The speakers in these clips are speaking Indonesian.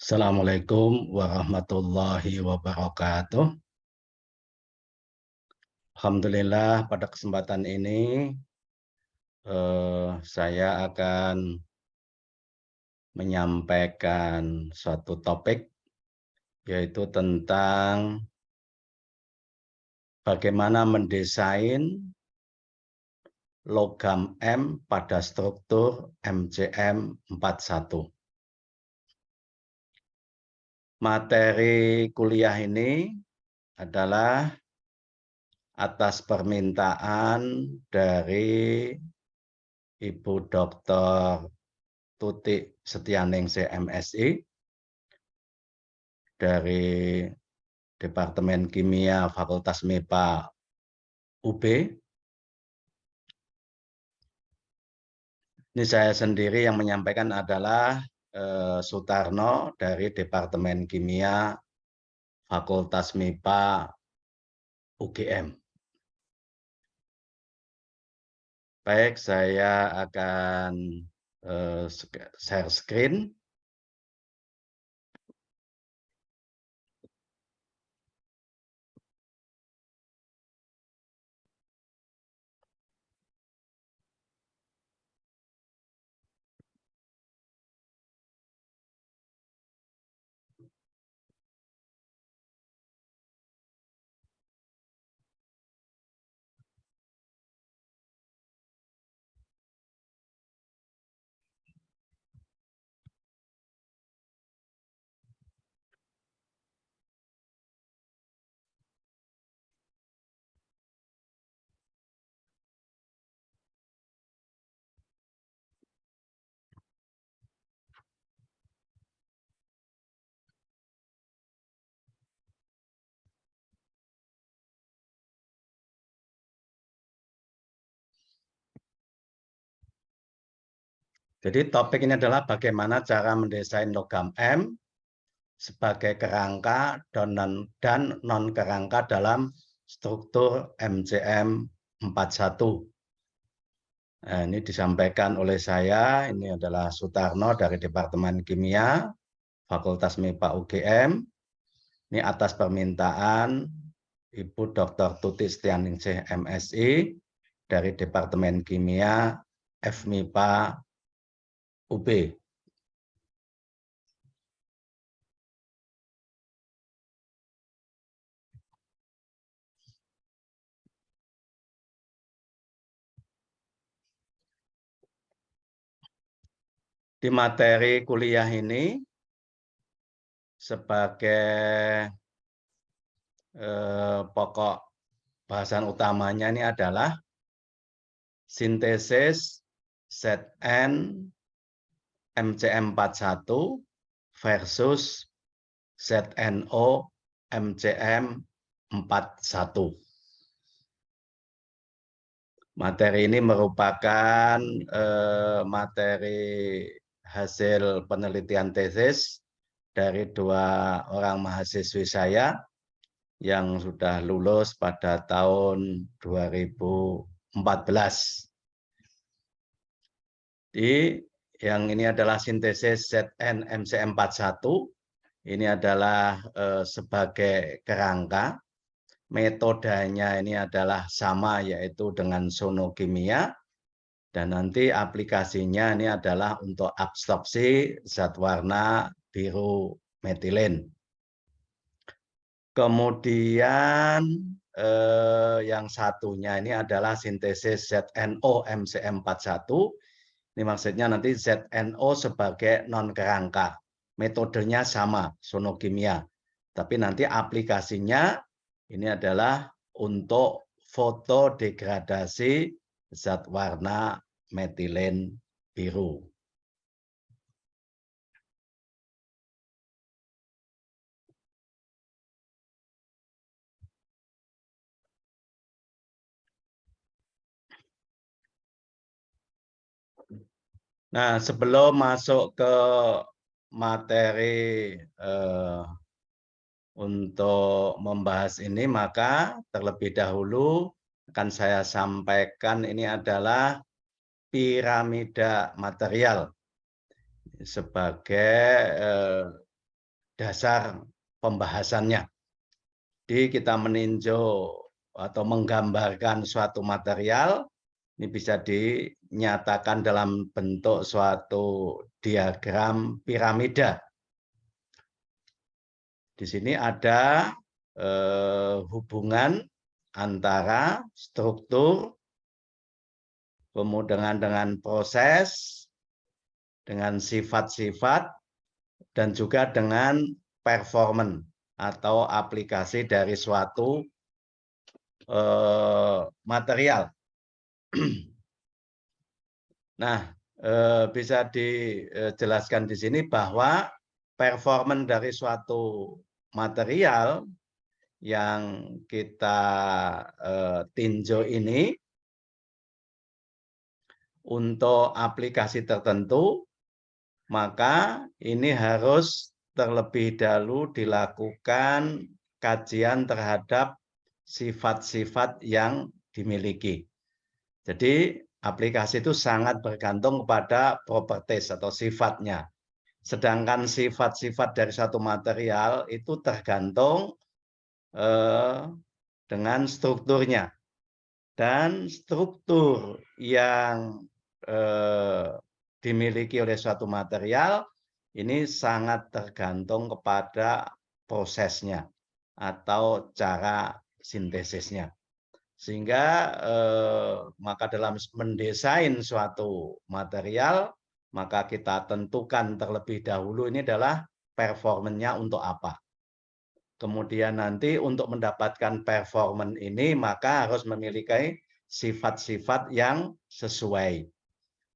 Assalamualaikum warahmatullahi wabarakatuh. Alhamdulillah pada kesempatan ini saya akan menyampaikan suatu topik yaitu tentang bagaimana mendesain logam M pada struktur MCM 41. Materi kuliah ini adalah atas permintaan dari Ibu Dr. Tutik Setianingsih MSI dari Departemen Kimia Fakultas MIPA UB. Ini saya sendiri yang menyampaikan adalah Sutarno dari Departemen Kimia Fakultas MIPA UGM. Baik, saya akan share screen. Jadi topik ini adalah bagaimana cara mendesain logam M sebagai kerangka dan non-kerangka dalam struktur MCM 41. Nah, ini disampaikan oleh saya, ini adalah Sutarno dari Departemen Kimia, Fakultas MIPA UGM. Ini atas permintaan Ibu Dr. Tutik Setianingsih MSI dari Departemen Kimia FMIPA UB. Di materi kuliah ini sebagai pokok bahasan utamanya ini adalah sintesis ZN MCM 41 versus ZNO MCM 41. Materi ini merupakan materi hasil penelitian tesis dari 2 orang mahasiswi saya yang sudah lulus pada tahun 2014. Jadi yang ini adalah sintesis ZN MCM 41. Ini adalah sebagai kerangka. Metodenya ini adalah sama, yaitu dengan sonokimia. Dan nanti aplikasinya ini adalah untuk absorpsi zat warna biru metilen. Kemudian yang satunya ini adalah sintesis ZNO MCM 41. Ini maksudnya nanti ZNO sebagai non-kerangka. Metodenya sama, sonokimia. Tapi nanti aplikasinya ini adalah untuk fotodegradasi zat warna metilen biru. Nah, sebelum masuk ke materi untuk membahas ini, maka terlebih dahulu akan saya sampaikan ini adalah piramida material sebagai dasar pembahasannya. Jadi kita meninjau atau menggambarkan suatu material, ini bisa dinyatakan dalam bentuk suatu diagram piramida. Di sini ada hubungan antara struktur, kemudian dengan proses, dengan sifat-sifat, dan juga dengan performance atau aplikasi dari suatu material. Nah, bisa dijelaskan di sini bahwa performance dari suatu material yang kita tinjau ini untuk aplikasi tertentu, maka ini harus terlebih dahulu dilakukan kajian terhadap sifat-sifat yang dimiliki. Jadi aplikasi itu sangat bergantung kepada properties atau sifatnya. Sedangkan sifat-sifat dari satu material itu tergantung dengan strukturnya. Dan struktur yang dimiliki oleh suatu material ini sangat tergantung kepada prosesnya atau cara sintesisnya. Sehingga maka dalam mendesain suatu material, maka kita tentukan terlebih dahulu ini adalah performanya untuk apa. Kemudian nanti untuk mendapatkan performance ini, maka harus memiliki sifat-sifat yang sesuai.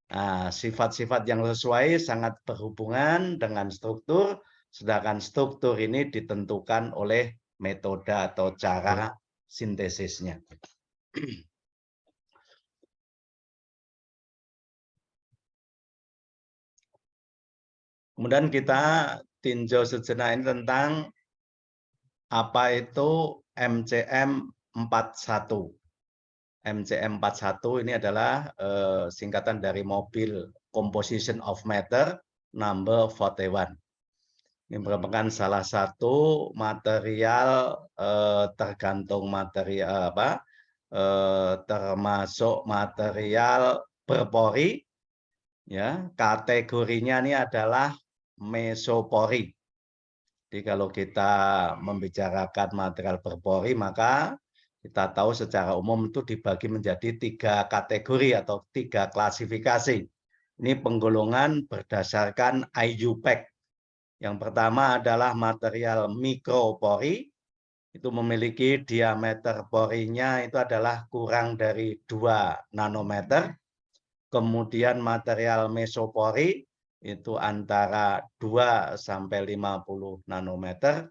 Nah, sifat-sifat yang sesuai sangat berhubungan dengan struktur, sedangkan struktur ini ditentukan oleh metode atau cara sintesisnya. Kemudian kita tinjau sejenak ini tentang apa itu MCM 41. MCM 41 ini adalah singkatan dari mobil Composition of Matter number 41. Ini merupakan salah satu material tergantung material apa termasuk material berpori, ya, kategorinya ini adalah mesopori. Jadi kalau kita membicarakan material berpori, maka kita tahu secara umum itu dibagi menjadi 3 kategori atau 3 klasifikasi. Ini penggolongan berdasarkan IUPAC. Yang pertama adalah material mikropori, itu memiliki diameter porinya itu adalah kurang dari 2 nanometer. Kemudian material mesopori itu antara 2 sampai 50 nanometer.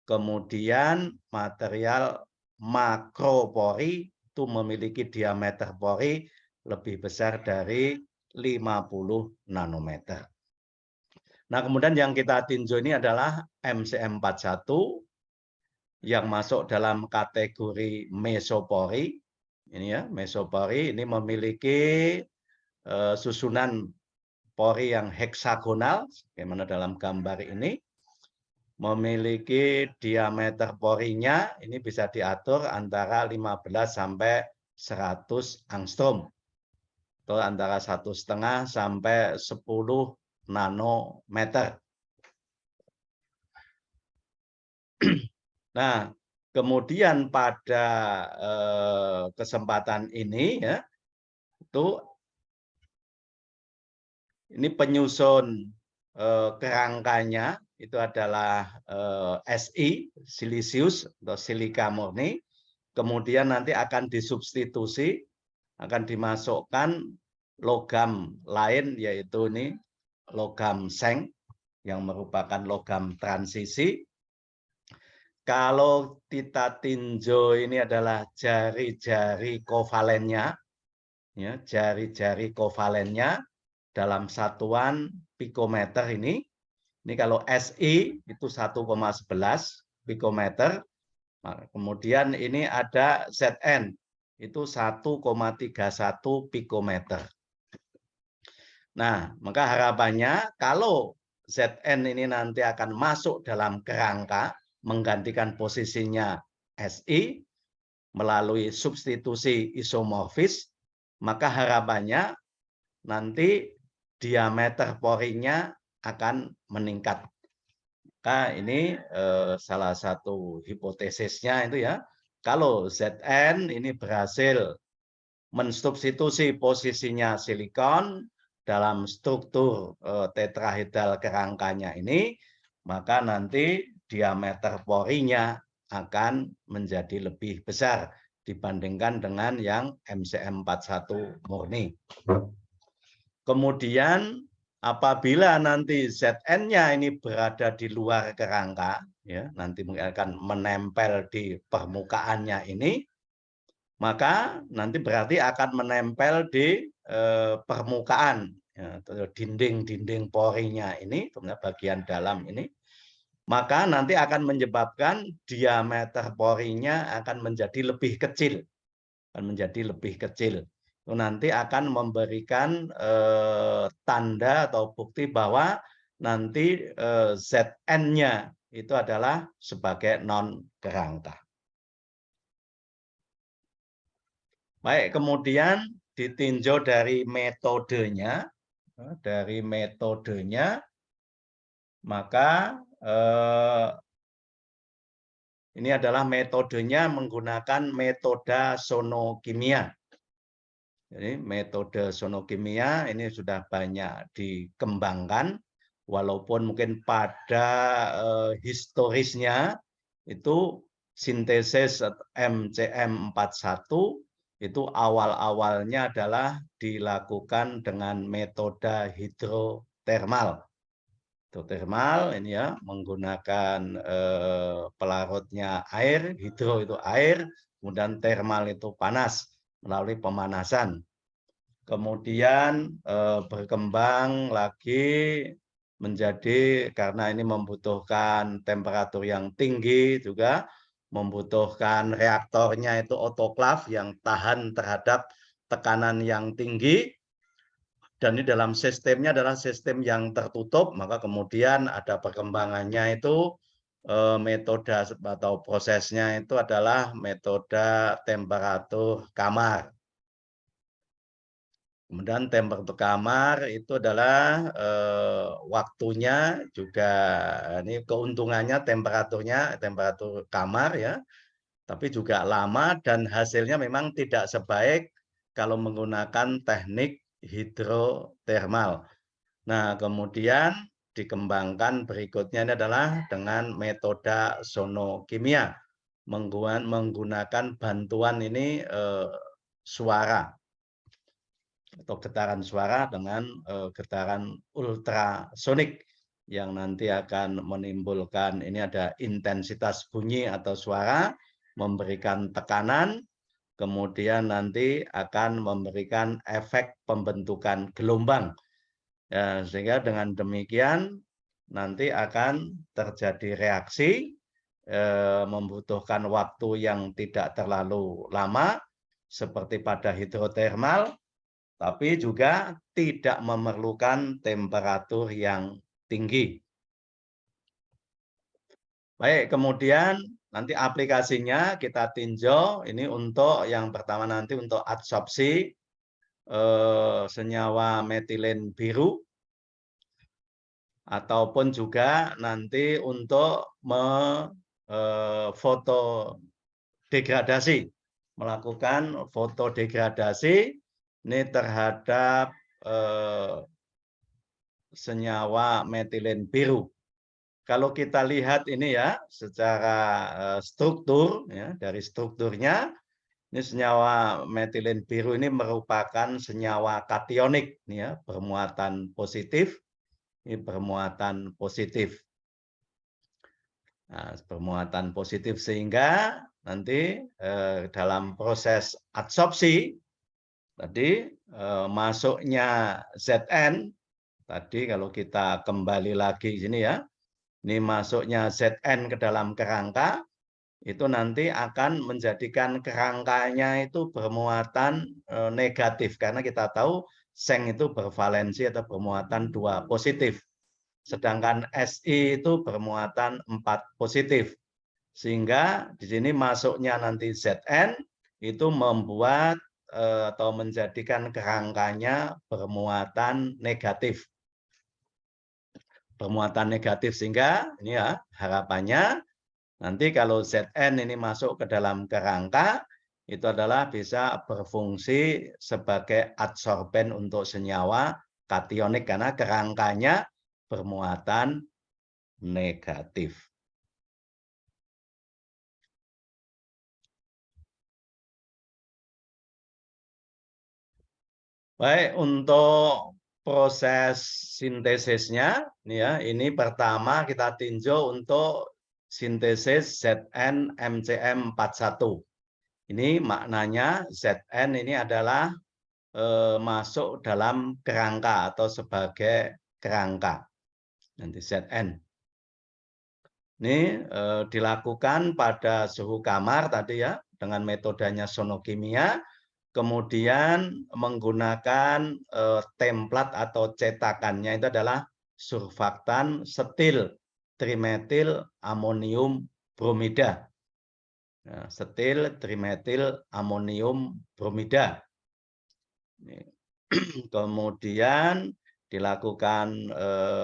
Kemudian material makropori itu memiliki diameter pori lebih besar dari 50 nanometer. Nah, kemudian yang kita tinjau ini adalah MCM 41 yang masuk dalam kategori mesopori. Ini ya, mesopori ini memiliki susunan pori yang heksagonal, bagaimana dalam gambar ini, memiliki diameter porinya ini bisa diatur antara 15 sampai 100 angstrom, atau antara 1,5 sampai 10 nanometer. Nah, kemudian pada kesempatan ini ya, itu ini penyusun kerangkanya itu adalah Si, silisius atau silika murni. Kemudian nanti akan disubstitusi, akan dimasukkan logam lain, yaitu ini logam seng yang merupakan logam transisi. Kalau kita tinjau ini adalah jari-jari kovalennya, ya, jari-jari kovalennya dalam satuan pikometer ini. Ini kalau Si itu 1,11 pikometer. Kemudian ini ada Zn itu 1,31 pikometer. Nah, maka harapannya kalau Zn ini nanti akan masuk dalam kerangka menggantikan posisinya Si melalui substitusi isomorfis, maka harapannya nanti diameter porinya akan meningkat. Maka ini salah satu hipotesisnya itu ya, kalau Zn ini berhasil mensubstitusi posisinya silikon dalam struktur tetrahedral kerangkanya ini, maka nanti diameter porinya akan menjadi lebih besar dibandingkan dengan yang MCM41 murni. Kemudian apabila nanti Zn-nya ini berada di luar kerangka, ya, nanti akan menempel di permukaannya ini, maka nanti berarti akan menempel di permukaan, ya, dinding-dinding porinya ini, bagian dalam ini, maka nanti akan menyebabkan diameter porinya akan menjadi lebih kecil, Itu nanti akan memberikan tanda atau bukti bahwa nanti Zn-nya itu adalah sebagai non kerangka. Baik, kemudian ditinjau dari metodenya, maka ini adalah metodenya menggunakan metode sonokimia. Jadi metode sonokimia ini sudah banyak dikembangkan, walaupun mungkin pada historisnya itu sintesis MCM41 itu awal-awalnya adalah dilakukan dengan metode hidrotermal. Hidrotermal ini ya menggunakan pelarutnya air, hidro itu air, kemudian termal itu panas melalui pemanasan. Kemudian berkembang lagi menjadi karena ini membutuhkan temperatur yang tinggi juga, membutuhkan reaktornya itu otoklav yang tahan terhadap tekanan yang tinggi, dan ini dalam sistemnya adalah sistem yang tertutup, maka kemudian ada perkembangannya itu metode atau prosesnya itu adalah metode temperatur kamar. Kemudian temperatur kamar itu adalah waktunya juga, ini keuntungannya temperatur kamar ya, tapi juga lama dan hasilnya memang tidak sebaik kalau menggunakan teknik hidrotermal. Nah, kemudian dikembangkan berikutnya ini adalah dengan metode sonokimia, menggunakan bantuan ini suara atau getaran suara dengan getaran ultrasonik yang nanti akan menimbulkan, ini ada intensitas bunyi atau suara, memberikan tekanan, kemudian nanti akan memberikan efek pembentukan gelombang. Ya, sehingga dengan demikian nanti akan terjadi reaksi, membutuhkan waktu yang tidak terlalu lama seperti pada hidrotermal, tapi juga tidak memerlukan temperatur yang tinggi. Baik, kemudian nanti aplikasinya kita tinjau, ini untuk yang pertama nanti untuk adsorpsi senyawa metilen biru, ataupun juga nanti untuk fotodegradasi, melakukan fotodegradasi ini terhadap senyawa metilen biru. Kalau kita lihat ini ya secara struktur ya, dari strukturnya ini senyawa metilen biru ini merupakan senyawa kationik ya, bermuatan positif. Ini bermuatan positif. Nah, bermuatan positif sehingga nanti dalam proses adsorpsi tadi masuknya Zn tadi, kalau kita kembali lagi sini ya, ini masuknya Zn ke dalam kerangka itu nanti akan menjadikan kerangkanya itu bermuatan negatif, karena kita tahu seng itu bervalensi atau bermuatan 2 positif. sedangkan Si itu bermuatan 4 positif. Sehingga di sini masuknya nanti Zn itu membuat atau menjadikan kerangkanya bermuatan negatif. Bermuatan negatif, sehingga ini ya harapannya nanti kalau Zn ini masuk ke dalam kerangka, itu adalah bisa berfungsi sebagai adsorben untuk senyawa kationik karena kerangkanya bermuatan negatif. Baik, untuk proses sintesisnya, ini pertama kita tinjau untuk sintesis ZN-MCM41. Ini maknanya Zn ini adalah masuk dalam kerangka atau sebagai kerangka. Nanti Zn. Ini dilakukan pada suhu kamar tadi ya, dengan metodenya sonokimia. Kemudian menggunakan templat atau cetakannya itu adalah surfaktan setil trimetil amonium bromida. Nah, setil trimetil amonium bromida. Kemudian dilakukan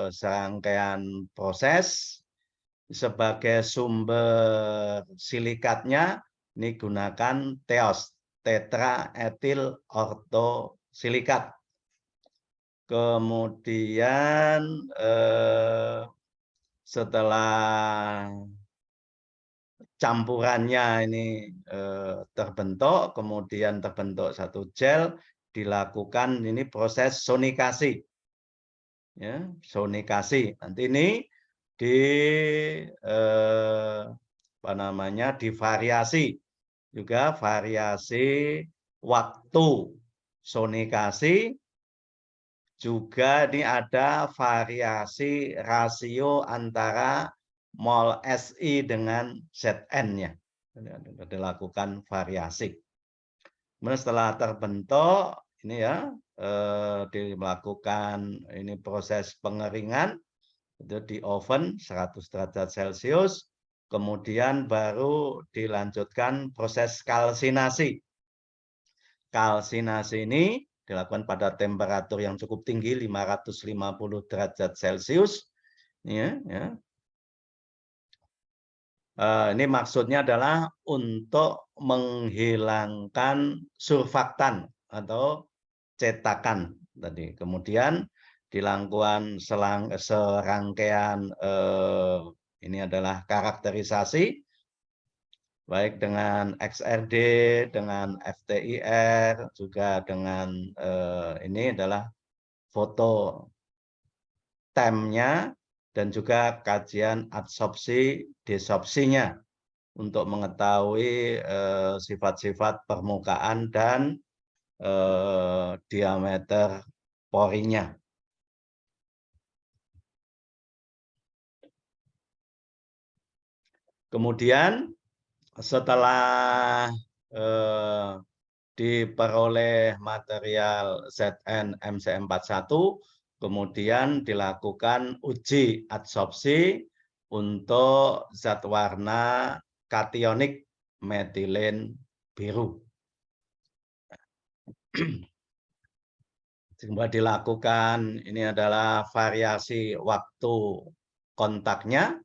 serangkaian proses. Sebagai sumber silikatnya ini gunakan TEOS, tetraetil ortosilikat. Kemudian setelah campurannya ini terbentuk, kemudian terbentuk satu gel, dilakukan ini proses sonikasi. Ya, sonikasi. Nanti ini divariasi juga variasi waktu sonikasi, juga ini ada variasi rasio antara mol Si dengan Zn-nya. Dilakukan variasi. Kemudian setelah terbentuk ini ya dilakukan ini proses pengeringan itu di oven 100 derajat Celcius, kemudian baru dilanjutkan proses kalsinasi. Kalsinasi ini dilakukan pada temperatur yang cukup tinggi 550 derajat Celcius. Ya. Ini maksudnya adalah untuk menghilangkan surfaktan atau cetakan tadi. Kemudian dilakukan serangkaian ini adalah karakterisasi baik dengan XRD, dengan FTIR, juga dengan ini adalah foto temnya dan juga kajian adsorpsi desorpsinya untuk mengetahui sifat-sifat permukaan dan diameter porinya. Kemudian setelah diperoleh material Zn-MCM41, kemudian dilakukan uji adsorpsi untuk zat warna kationik metilen biru. Sehingga dilakukan ini adalah variasi waktu kontaknya,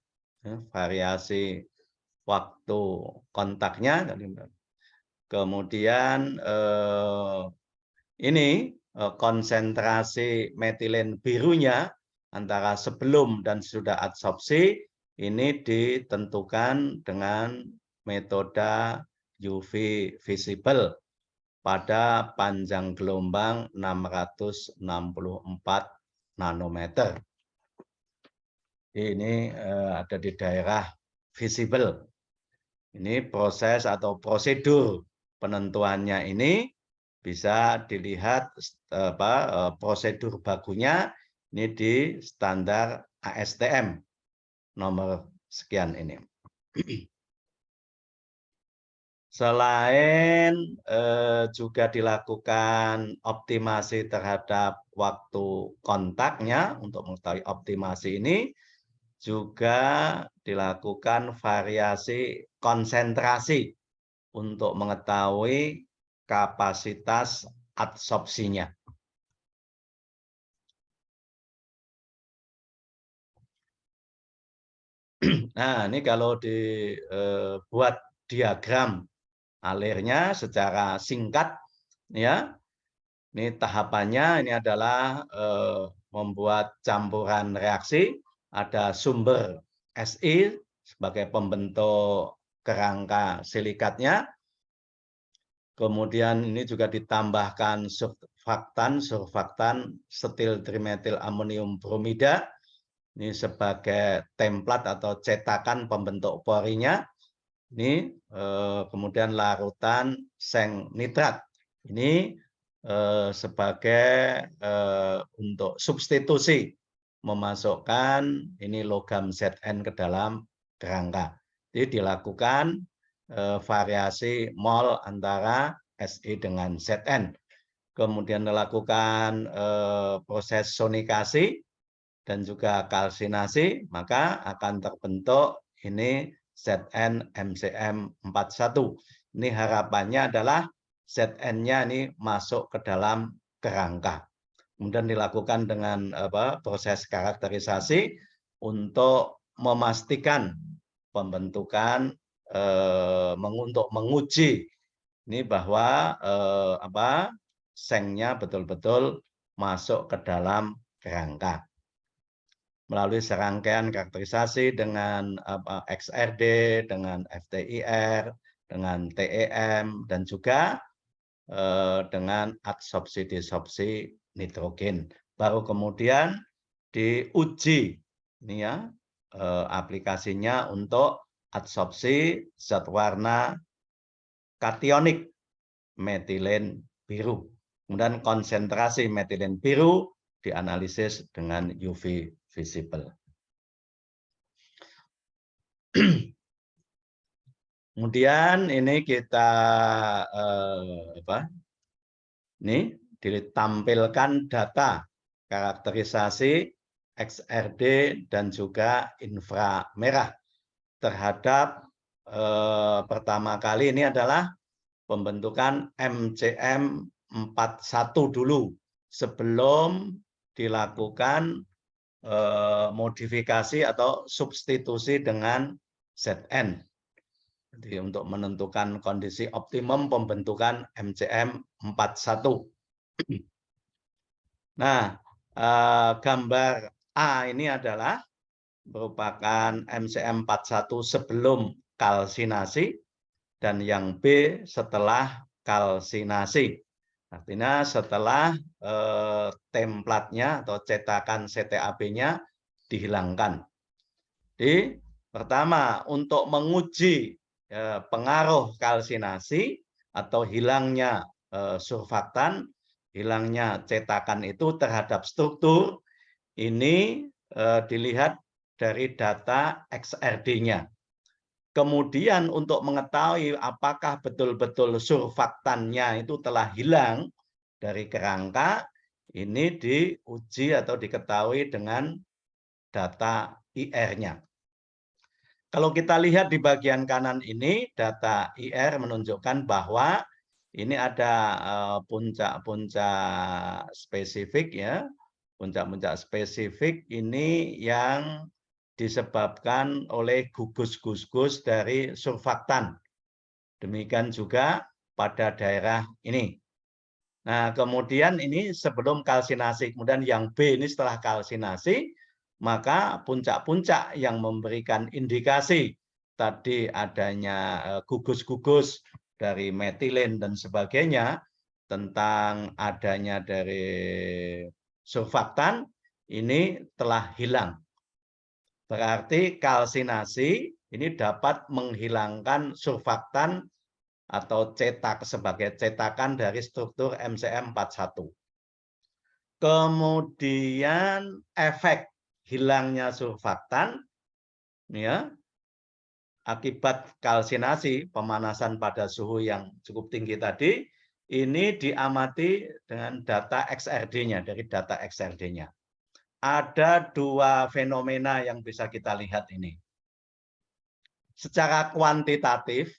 variasi waktu kontaknya. Kemudian ini konsentrasi metilen birunya antara sebelum dan sudah adsorpsi ini ditentukan dengan metode UV visible pada panjang gelombang 664 nanometer. Ini ada di daerah visible. Ini proses atau prosedur penentuannya ini bisa dilihat prosedur bakunya ini di standar ASTM nomor sekian ini. Selain juga dilakukan optimasi terhadap waktu kontaknya, untuk mengetahui optimasi ini, juga dilakukan variasi konsentrasi untuk mengetahui kapasitas adsorpsinya. Nah, ini kalau dibuat diagram alirnya secara singkat, ya, ini tahapannya ini adalah membuat campuran reaksi, ada sumber Si sebagai pembentuk kerangka silikatnya, kemudian ini juga ditambahkan surfaktan setil trimetil amonium bromida, ini sebagai template atau cetakan pembentuk porinya. Ini kemudian larutan seng nitrat. Ini sebagai untuk substitusi memasukkan ini logam Zn ke dalam kerangka. Jadi dilakukan variasi mol antara Si dengan Zn. Kemudian dilakukan proses sonikasi dan juga kalsinasi, maka akan terbentuk ini ZnMCm41. Ini harapannya adalah Zn-nya ini masuk ke dalam kerangka. Kemudian dilakukan dengan proses karakterisasi untuk memastikan pembentukan untuk menguji ini bahwa sengnya betul-betul masuk ke dalam kerangka melalui serangkaian karakterisasi dengan XRD, dengan FTIR, dengan TEM, dan juga dengan adsorpsi-desorpsi nitrogen. Baru kemudian diuji ini ya aplikasinya untuk adsorpsi zat warna kationik metilen biru. Kemudian konsentrasi metilen biru dianalisis dengan UV visible. Kemudian ini kita ini ditampilkan data karakterisasi XRD dan juga inframerah terhadap pertama kali ini adalah pembentukan MCM41 dulu sebelum dilakukan modifikasi atau substitusi dengan Zn. Jadi untuk menentukan kondisi optimum pembentukan MCM41. Nah, gambar A ini adalah merupakan MCM41 sebelum kalsinasi dan yang B setelah kalsinasi. Artinya setelah templatenya atau cetakan CTAB-nya dihilangkan. Jadi pertama untuk menguji pengaruh kalsinasi atau hilangnya surfaktan, hilangnya cetakan itu terhadap struktur, ini dilihat dari data XRD-nya. Kemudian untuk mengetahui apakah betul-betul surfaktannya itu telah hilang dari kerangka, ini diuji atau diketahui dengan data IR-nya. Kalau kita lihat di bagian kanan ini, data IR menunjukkan bahwa ini ada puncak-puncak spesifik ya, puncak-puncak spesifik ini yang disebabkan oleh gugus-gugus dari surfaktan. Demikian juga pada daerah ini. Nah, kemudian ini sebelum kalsinasi, kemudian yang B ini setelah kalsinasi, maka puncak-puncak yang memberikan indikasi tadi adanya gugus-gugus dari metilen dan sebagainya tentang adanya dari surfaktan ini telah hilang. Berarti kalsinasi ini dapat menghilangkan surfaktan atau cetak sebagai cetakan dari struktur MCM41. Kemudian efek hilangnya surfaktan ya akibat kalsinasi, pemanasan pada suhu yang cukup tinggi tadi, ini diamati dengan data XRD-nya, dari data XRD-nya. Ada dua fenomena yang bisa kita lihat ini. Secara kuantitatif,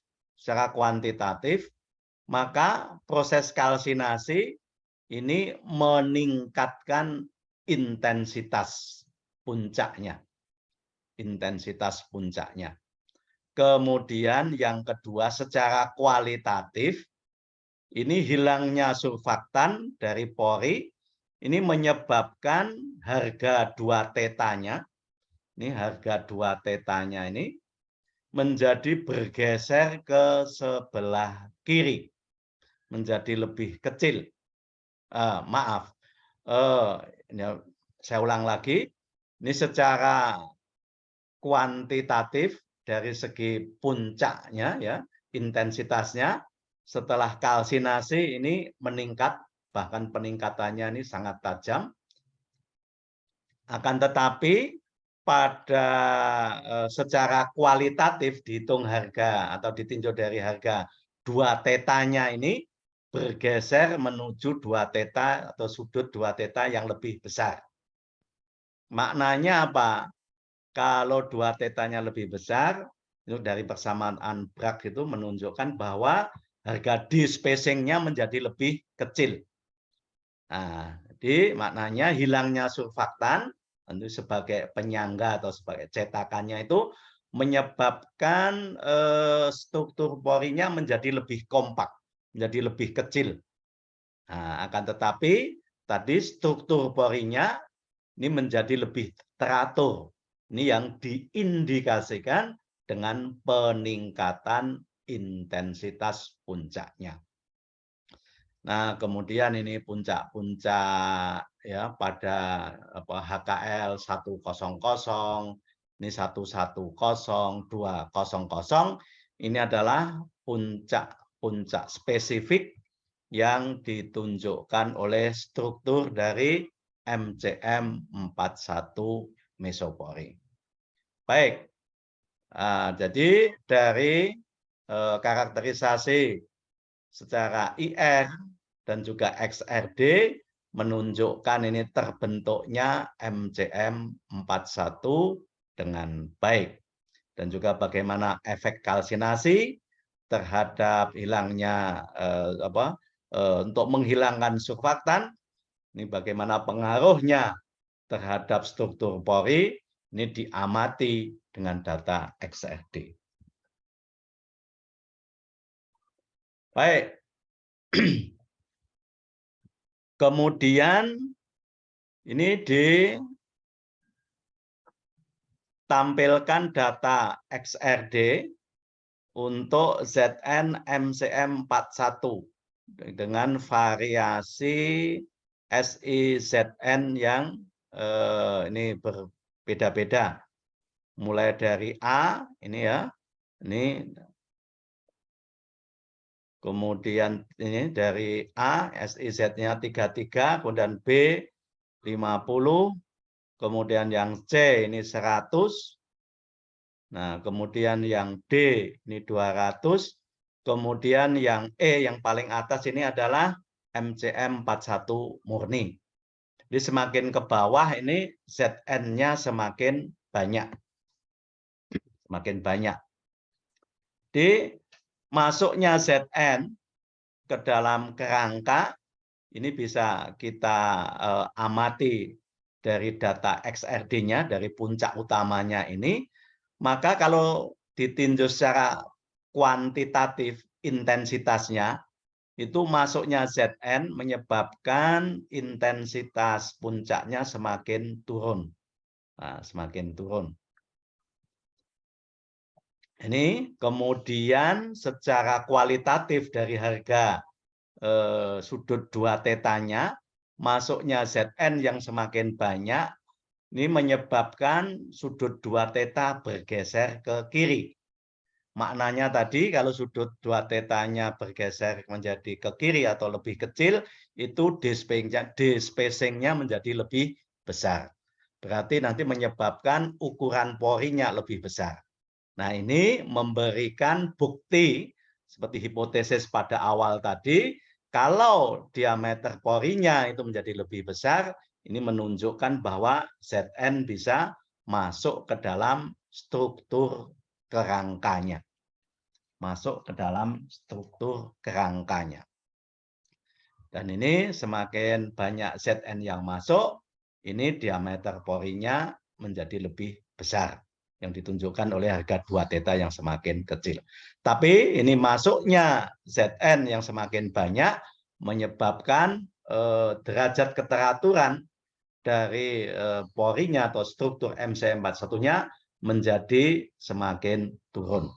maka proses kalsinasi ini meningkatkan intensitas puncaknya. Intensitas puncaknya. Kemudian yang kedua, secara kualitatif, ini hilangnya surfaktan dari pori, ini menyebabkan harga 2θ-nya, ini harga 2θ-nya ini menjadi bergeser ke sebelah kiri, menjadi lebih kecil. Maaf, saya ulang lagi, ini secara kuantitatif dari segi puncaknya, ya, intensitasnya setelah kalsinasi ini meningkat, bahkan peningkatannya ini sangat tajam. Akan tetapi pada secara kualitatif dihitung harga atau ditinjau dari harga 2θ-nya ini bergeser menuju 2θ atau sudut 2θ yang lebih besar. Maknanya apa? Kalau 2θ-nya lebih besar, itu dari persamaan Bragg itu menunjukkan bahwa harga D-spacing-nya menjadi lebih kecil. Nah, jadi maknanya hilangnya surfaktan tentu sebagai penyangga atau sebagai cetakannya itu menyebabkan struktur porinya menjadi lebih kompak, menjadi lebih kecil. Nah, akan tetapi tadi struktur porinya ini menjadi lebih teratur. Ini yang diindikasikan dengan peningkatan intensitas puncaknya. Nah, kemudian ini puncak-puncak ya pada HKL 100, ini 110, 200. Ini adalah puncak-puncak spesifik yang ditunjukkan oleh struktur dari MCM41 mesopori. Baik, jadi dari karakterisasi secara IR dan juga XRD menunjukkan ini terbentuknya MCM41 dengan baik. Dan juga bagaimana efek kalsinasi terhadap hilangnya untuk menghilangkan surfaktan, ini bagaimana pengaruhnya terhadap struktur pori, ini diamati dengan data XRD. Baik. Kemudian ini ditampilkan data XRD untuk ZN MCM41 dengan variasi SIZN yang ini berbeda-beda. Mulai dari A, ini ya, ini kemudian ini dari A, SIZ-nya 33, kemudian B 50, kemudian yang C ini 100, nah kemudian yang D ini 200, kemudian yang E yang paling atas ini adalah MCM41 murni. Jadi semakin ke bawah ini ZN-nya semakin banyak. Semakin banyak. Di masuknya ZN ke dalam kerangka ini bisa kita amati dari data XRD-nya, dari puncak utamanya ini. Maka kalau ditinjau secara kuantitatif intensitasnya, itu masuknya ZN menyebabkan intensitas puncaknya semakin turun. Nah, semakin turun. Ini kemudian secara kualitatif dari harga sudut 2θ-nya, masuknya ZN yang semakin banyak, ini menyebabkan sudut 2θ bergeser ke kiri. Maknanya tadi kalau sudut 2θ-nya bergeser menjadi ke kiri atau lebih kecil, itu D-spacing-nya menjadi lebih besar. Berarti nanti menyebabkan ukuran porinya lebih besar. Nah, ini memberikan bukti seperti hipotesis pada awal tadi, kalau diameter porinya itu menjadi lebih besar, ini menunjukkan bahwa Zn bisa masuk ke dalam struktur kerangkanya. Masuk ke dalam struktur kerangkanya. Dan ini semakin banyak Zn yang masuk, ini diameter porinya menjadi lebih besar, yang ditunjukkan oleh harga 2 theta yang semakin kecil. Tapi ini masuknya Zn yang semakin banyak menyebabkan derajat keteraturan dari porinya atau struktur MC41-nya menjadi semakin turun.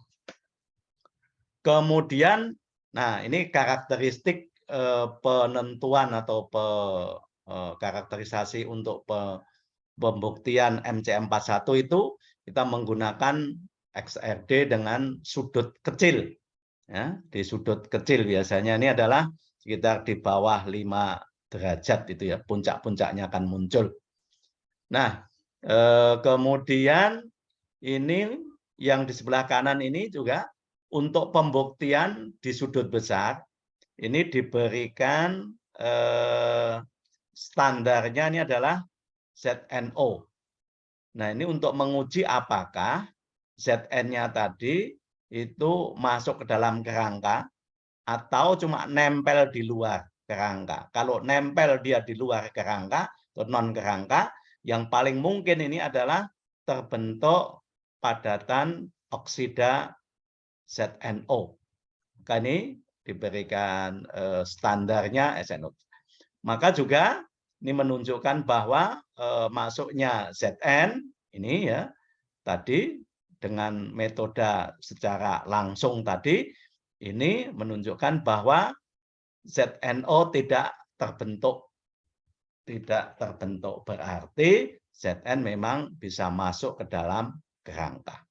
Kemudian, nah ini karakteristik penentuan atau karakterisasi untuk pembuktian MC41 itu kita menggunakan XRD dengan sudut kecil. Ya, di sudut kecil biasanya ini adalah sekitar di bawah 5 derajat itu ya, puncak-puncaknya akan muncul. Nah, kemudian ini yang di sebelah kanan ini juga untuk pembuktian di sudut besar ini diberikan standarnya ini adalah ZNO. Nah, ini untuk menguji apakah Zn-nya tadi itu masuk ke dalam kerangka atau cuma nempel di luar kerangka. Kalau nempel dia di luar kerangka atau non kerangka, yang paling mungkin ini adalah terbentuk padatan oksida ZNO. Maka ini diberikan standarnya SNO. Maka juga ini menunjukkan bahwa masuknya Zn ini ya tadi dengan metode secara langsung tadi ini menunjukkan bahwa ZNO tidak terbentuk. Tidak terbentuk berarti Zn memang bisa masuk ke dalam kerangka.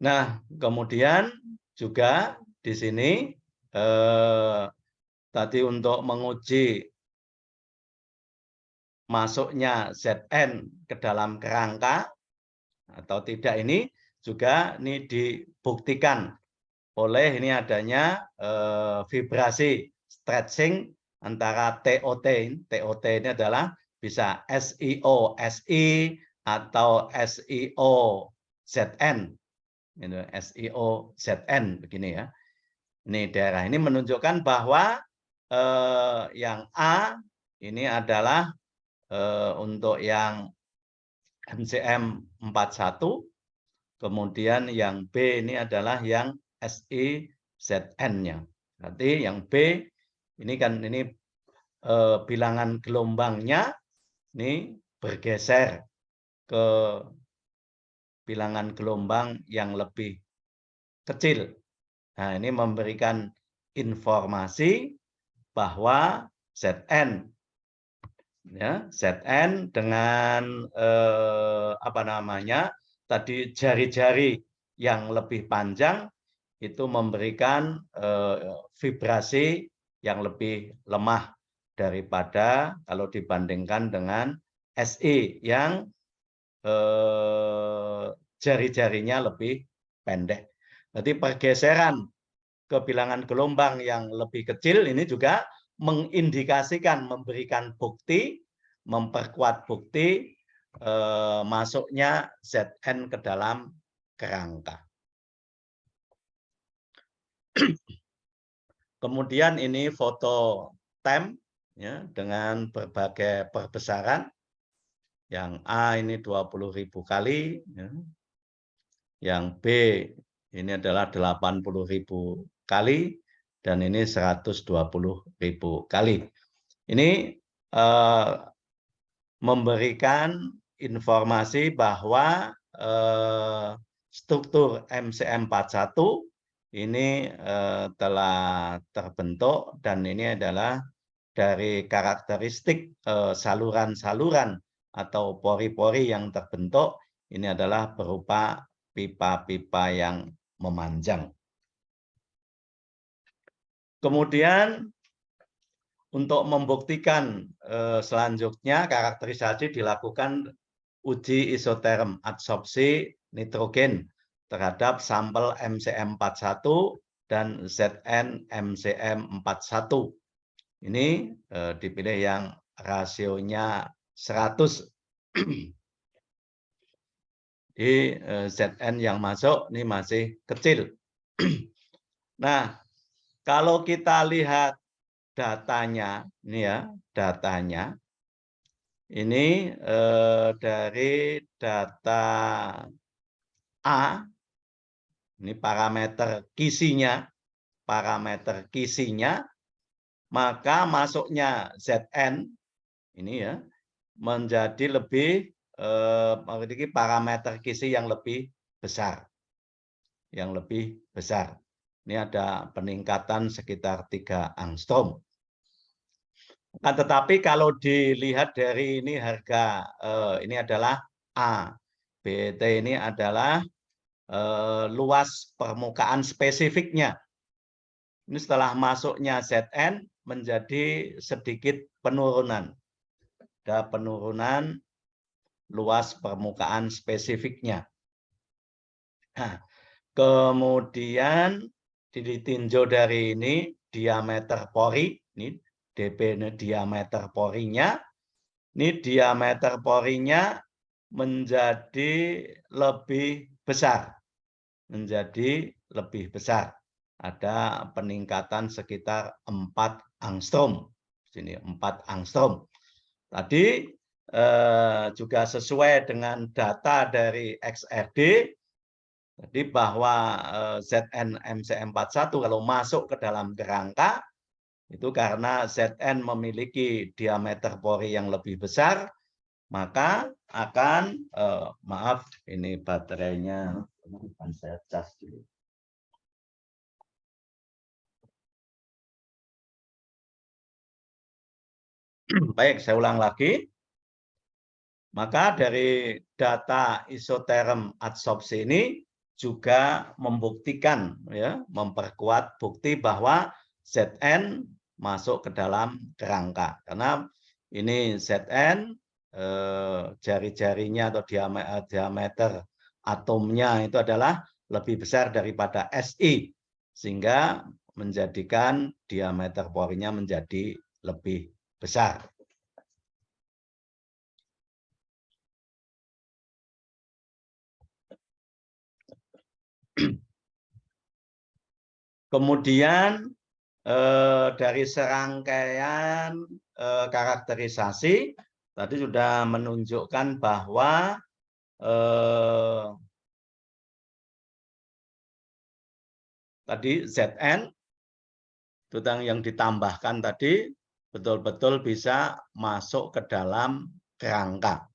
Nah, kemudian juga di sini tadi untuk menguji masuknya Zn ke dalam kerangka atau tidak ini juga ini dibuktikan oleh ini adanya vibrasi stretching antara TOT. TOT ini adalah bisa SIO SI atau SIO ZN. SIO ZN begini ya. Ini daerah ini menunjukkan bahwa yang A ini adalah untuk yang MCM 41, kemudian yang B ini adalah yang SIZN-nya. Berarti yang B ini kan ini bilangan gelombangnya ini bergeser ke bilangan gelombang yang lebih kecil. Nah, ini memberikan informasi bahwa Zn ya, Zn dengan apa namanya? Tadi jari-jari yang lebih panjang itu memberikan vibrasi yang lebih lemah daripada kalau dibandingkan dengan SI yang jari-jarinya lebih pendek. Jadi pergeseran ke bilangan gelombang yang lebih kecil ini juga mengindikasikan, memberikan bukti, memperkuat bukti masuknya Zn ke dalam kerangka. Kemudian ini foto TEM ya, dengan berbagai perbesaran. Yang A ini 20.000 kali, ya. Yang B ini adalah 80.000 kali, dan ini 120.000 kali. Ini memberikan informasi bahwa struktur MCM41 ini telah terbentuk, dan ini adalah dari karakteristik saluran-saluran atau pori-pori yang terbentuk, ini adalah berupa pipa-pipa yang memanjang. Kemudian untuk membuktikan selanjutnya karakterisasi dilakukan uji isoterm adsorpsi nitrogen terhadap sampel MCM41 dan ZN MCM41. Ini dipilih yang rasionya 100. Di ZN yang masuk ini masih kecil. Nah, kalau kita lihat datanya, ini ya datanya, ini dari data A, ini parameter kisinya, maka masuknya ZN ini ya menjadi lebih memiliki parameter kisi yang lebih besar, Ini ada peningkatan sekitar 3 angstrom. Nah, tetapi kalau dilihat dari ini harga ini adalah A, BT ini adalah luas permukaan spesifiknya. Ini setelah masuknya ZN menjadi sedikit penurunan. Ada penurunan luas permukaan spesifiknya. Nah, kemudian ditinjau dari ini diameter pori, ini dp ini diameter porinya. Ini diameter porinya menjadi lebih besar. Ada peningkatan sekitar 4 angstrom. Sini 4 angstrom. Tadi juga sesuai dengan data dari XRD, jadi bahwa ZN MCM41 kalau masuk ke dalam kerangka, itu karena ZN memiliki diameter pori yang lebih besar, maka akan, maaf ini baterainya, saya cas dulu. Baik, saya ulang lagi. Maka dari data isoterm adsorpsi ini juga membuktikan, ya, memperkuat bukti bahwa ZN masuk ke dalam kerangka. Karena ini ZN, jari-jarinya atau diameter atomnya itu adalah lebih besar daripada SI, sehingga menjadikan diameter porinya menjadi lebih besar. Kemudian dari serangkaian karakterisasi tadi sudah menunjukkan bahwa tadi ZN itu yang ditambahkan tadi betul-betul bisa masuk ke dalam kerangka.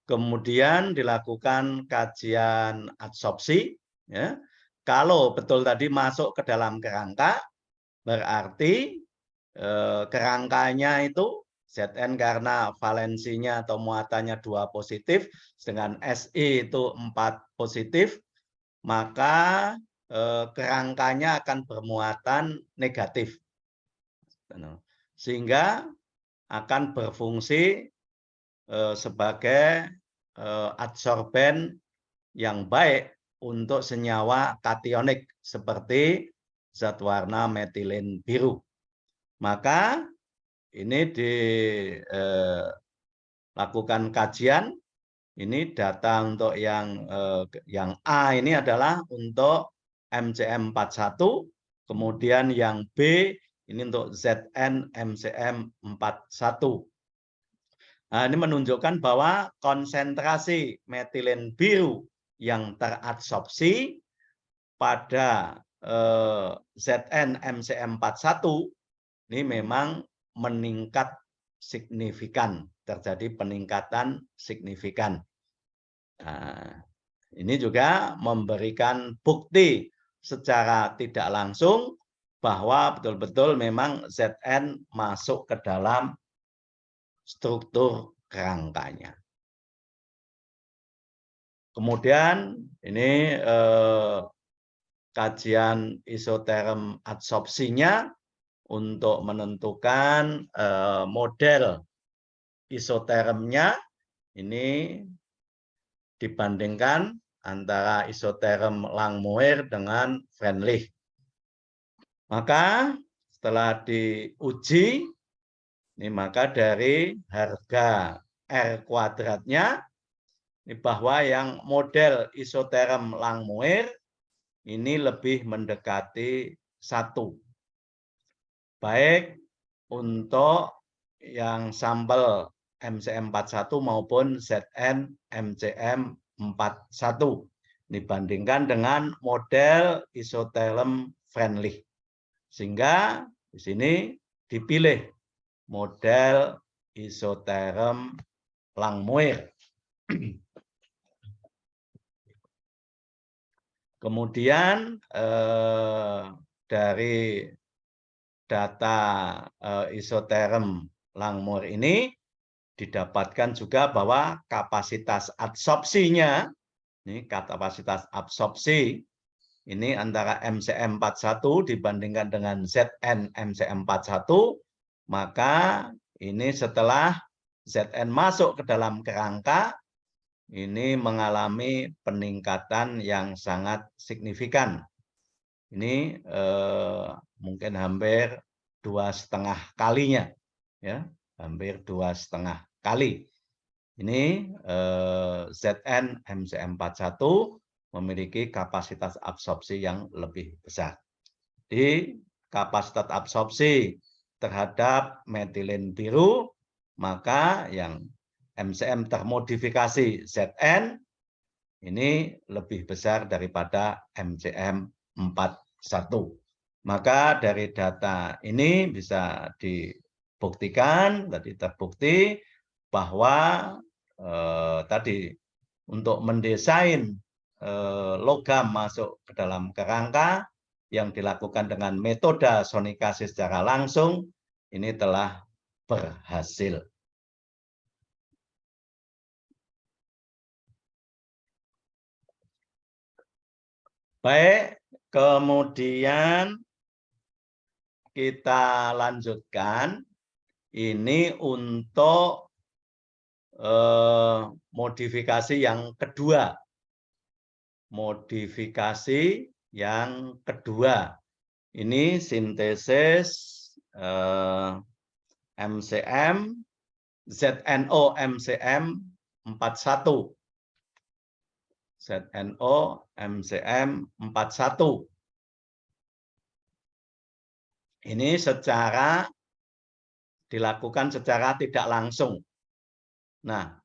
Kemudian dilakukan kajian adsorpsi, ya. Kalau betul tadi masuk ke dalam kerangka, berarti kerangkanya itu ZN karena valensinya atau muatannya 2 positif, dengan SI itu 4 positif, maka kerangkanya akan bermuatan negatif. Sehingga akan berfungsi sebagai adsorben yang baik untuk senyawa kationik seperti zat warna metilin biru. Maka ini dilakukan kajian. Ini data untuk yang A ini adalah untuk MCM41, kemudian yang B ini untuk ZN MCM41. Nah, ini menunjukkan bahwa konsentrasi metilin biru yang teradsorpsi pada ZN MCM41 ini memang meningkat signifikan, terjadi peningkatan signifikan. Nah, ini juga memberikan bukti secara tidak langsung bahwa betul-betul memang ZN masuk ke dalam struktur kerangkanya. Kemudian ini kajian isoterm adsorpsinya untuk menentukan model isotermnya ini dibandingkan antara isoterm Langmuir dengan Freundlich. Maka setelah diuji, ini maka dari harga R kuadratnya, ini bahwa yang model isoterm Langmuir ini lebih mendekati 1. Baik untuk yang sampel MCM41 maupun ZN MCM41 dibandingkan dengan model isoterm Freundlich. Sehingga di sini dipilih model isoterm Langmuir. Kemudian dari data isoterm Langmuir ini didapatkan juga bahwa kapasitas adsorpsinya, ini kapasitas absorpsi ini antara MCM41 dibandingkan dengan ZN MCM41, maka ini setelah ZN masuk ke dalam kerangka, ini mengalami peningkatan yang sangat signifikan. Ini mungkin hampir 2,5 kalinya, ya, hampir 2,5 kali. Ini ZN MCM41 memiliki kapasitas absorpsi yang lebih besar. Di kapasitas absorpsi terhadap metilin biru, maka yang MCM termodifikasi ZN ini lebih besar daripada MCM41. Maka dari data ini bisa dibuktikan, tadi terbukti bahwa tadi untuk mendesain logam masuk ke dalam kerangka yang dilakukan dengan metode sonikasi secara langsung ini telah berhasil. Baik, kemudian kita lanjutkan ini untuk modifikasi yang kedua. Modifikasi yang kedua. Ini sintesis MCM, ZNO MCM 41. ZNO MCM 41. Ini dilakukan secara tidak langsung. Nah,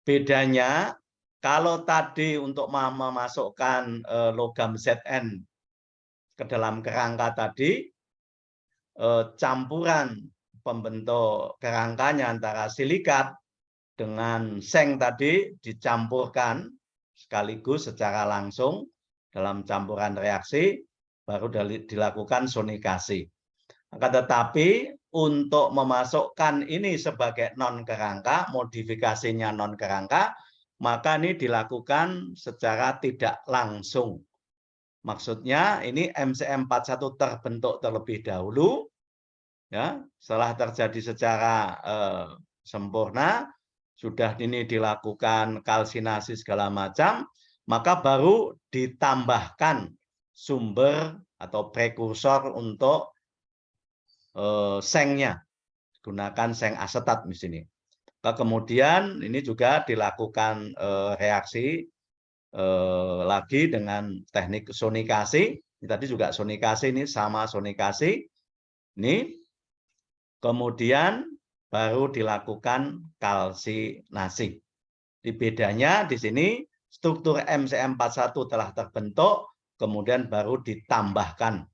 bedanya kalau tadi untuk memasukkan logam ZN ke dalam kerangka tadi, campuran pembentuk kerangkanya antara silikat dengan seng tadi dicampurkan sekaligus secara langsung dalam campuran reaksi, baru dilakukan sonikasi. Akan tetapi untuk memasukkan ini sebagai non kerangka, modifikasinya non kerangka, maka ini dilakukan secara tidak langsung. Maksudnya ini MCM41 terbentuk terlebih dahulu, ya, setelah terjadi secara sempurna, sudah ini dilakukan kalsinasi segala macam, maka baru ditambahkan sumber atau prekursor untuk sengnya, gunakan seng asetat di sini. Kemudian ini juga dilakukan reaksi lagi dengan teknik sonikasi. Ini tadi juga sonikasi, ini sama sonikasi. Ini kemudian baru dilakukan kalsinasi. Di bedanya di sini struktur MCM41 telah terbentuk, kemudian baru ditambahkan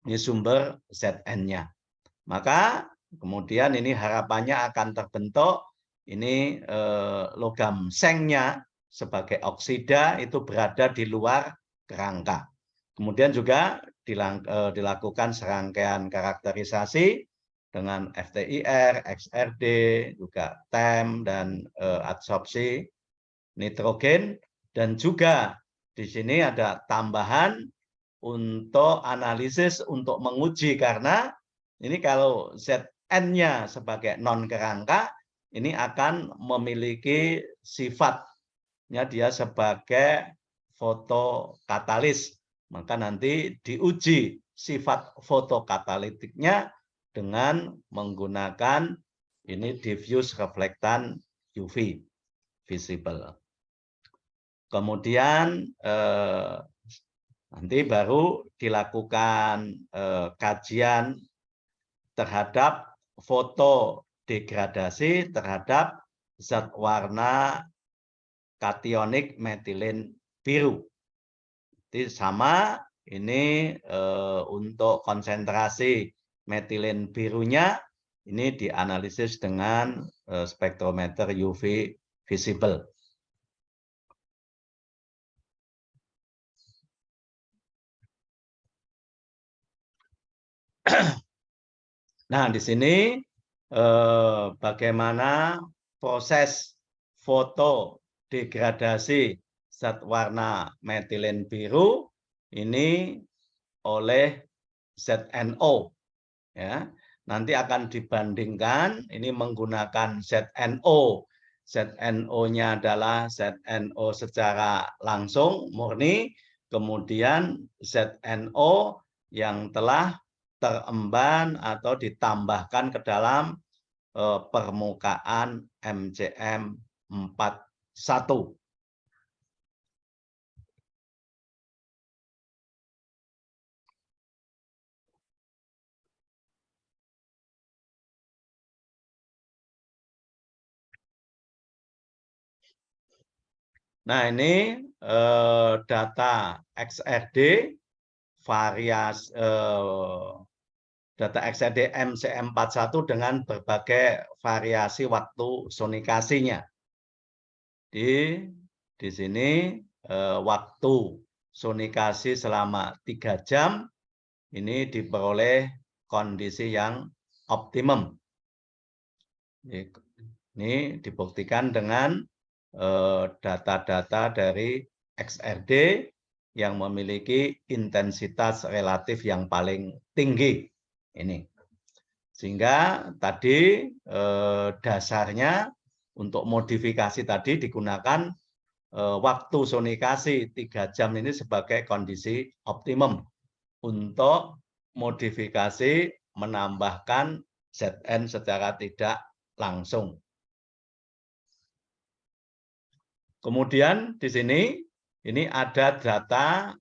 ini sumber ZN-nya. Maka kemudian ini harapannya akan terbentuk ini logam sengnya sebagai oksida itu berada di luar kerangka. Kemudian juga dilakukan serangkaian karakterisasi dengan FTIR, XRD, juga TEM dan adsorpsi nitrogen, dan juga di sini ada tambahan untuk analisis untuk menguji, karena ini kalau Zn-nya sebagai non kerangka ini akan memiliki sifatnya dia sebagai fotokatalis, maka nanti diuji sifat fotokatalitiknya dengan menggunakan ini diffuse reflektan UV visible. Kemudian nanti baru dilakukan kajian terhadap fotodegradasi terhadap zat warna kationik metilin biru. Jadi sama ini untuk konsentrasi metilin birunya ini dianalisis dengan spektrometer UV visible. Nah, di sini bagaimana proses fotodegradasi zat warna metilin biru ini oleh ZNO, ya. Nanti akan dibandingkan ini menggunakan ZNO. ZNO-nya adalah ZNO secara langsung murni, kemudian ZNO yang telah teremban atau ditambahkan ke dalam permukaan MCM41. Nah, ini data XRD variasi data XRD MCM41 dengan berbagai variasi waktu sonikasinya. Di sini waktu sonikasi selama 3 jam ini diperoleh kondisi yang optimum. Ini dibuktikan dengan data-data dari XRD yang memiliki intensitas relatif yang paling tinggi ini. Sehingga tadi dasarnya untuk modifikasi tadi digunakan waktu sonikasi 3 jam ini sebagai kondisi optimum untuk modifikasi menambahkan Zn secara tidak langsung. Kemudian di sini ini ada data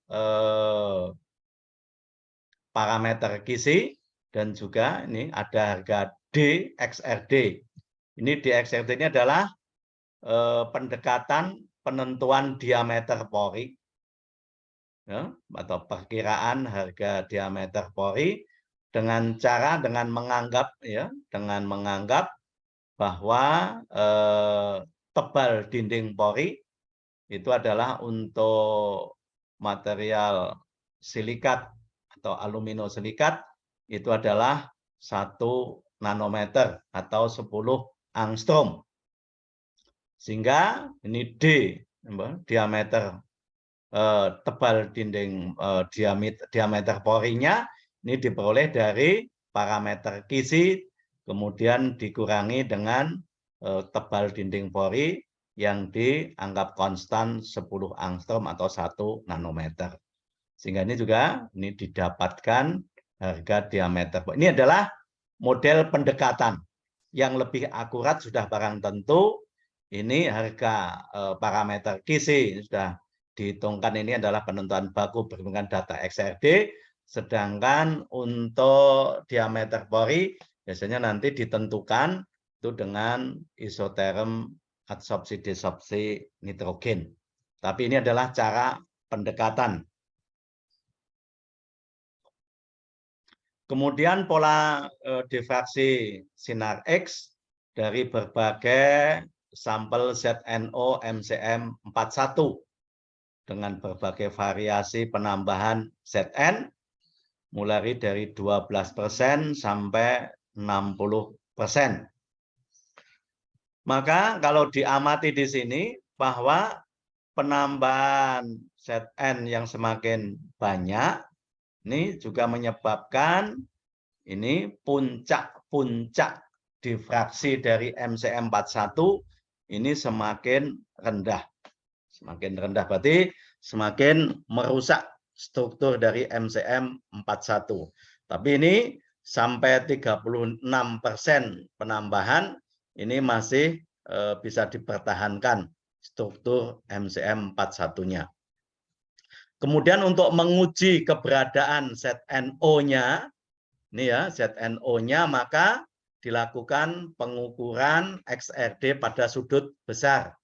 parameter Kisi dan juga ini ada harga D XRD. Ini D XRD ini adalah pendekatan penentuan diameter pori, ya, atau perkiraan harga diameter pori dengan menganggap bahwa tebal dinding pori itu adalah untuk material silikat atau aluminosilikat itu adalah 1 nanometer atau 10 angstrom. Sehingga ini D diameter tebal dinding diameter porinya ini diperoleh dari parameter Kisi, kemudian dikurangi dengan tebal dinding pori yang dianggap konstan 10 angstrom atau 1 nanometer. Sehingga ini juga didapatkan harga diameter. Ini adalah model pendekatan yang lebih akurat, sudah barang tentu. Ini harga parameter Kisi sudah dihitungkan, ini adalah penentuan baku berdasarkan data XRD. Sedangkan untuk diameter pori biasanya nanti ditentukan itu dengan isoterm adsorpsi desorpsi nitrogen. Tapi ini adalah cara pendekatan. Kemudian pola difraksi sinar X dari berbagai sampel ZNO MCM41 dengan berbagai variasi penambahan Zn mulai dari 12% sampai 60%. Maka kalau diamati di sini bahwa penambahan Zn yang semakin banyak ini juga menyebabkan ini puncak-puncak difraksi dari MCM41 ini semakin rendah. Semakin rendah berarti semakin merusak struktur dari MCM41. Tapi ini sampai 36% penambahan ini masih bisa dipertahankan struktur MCM41-nya. Kemudian untuk menguji keberadaan ZNO-nya, ini ya ZNO-nya, maka dilakukan pengukuran XRD pada sudut besar.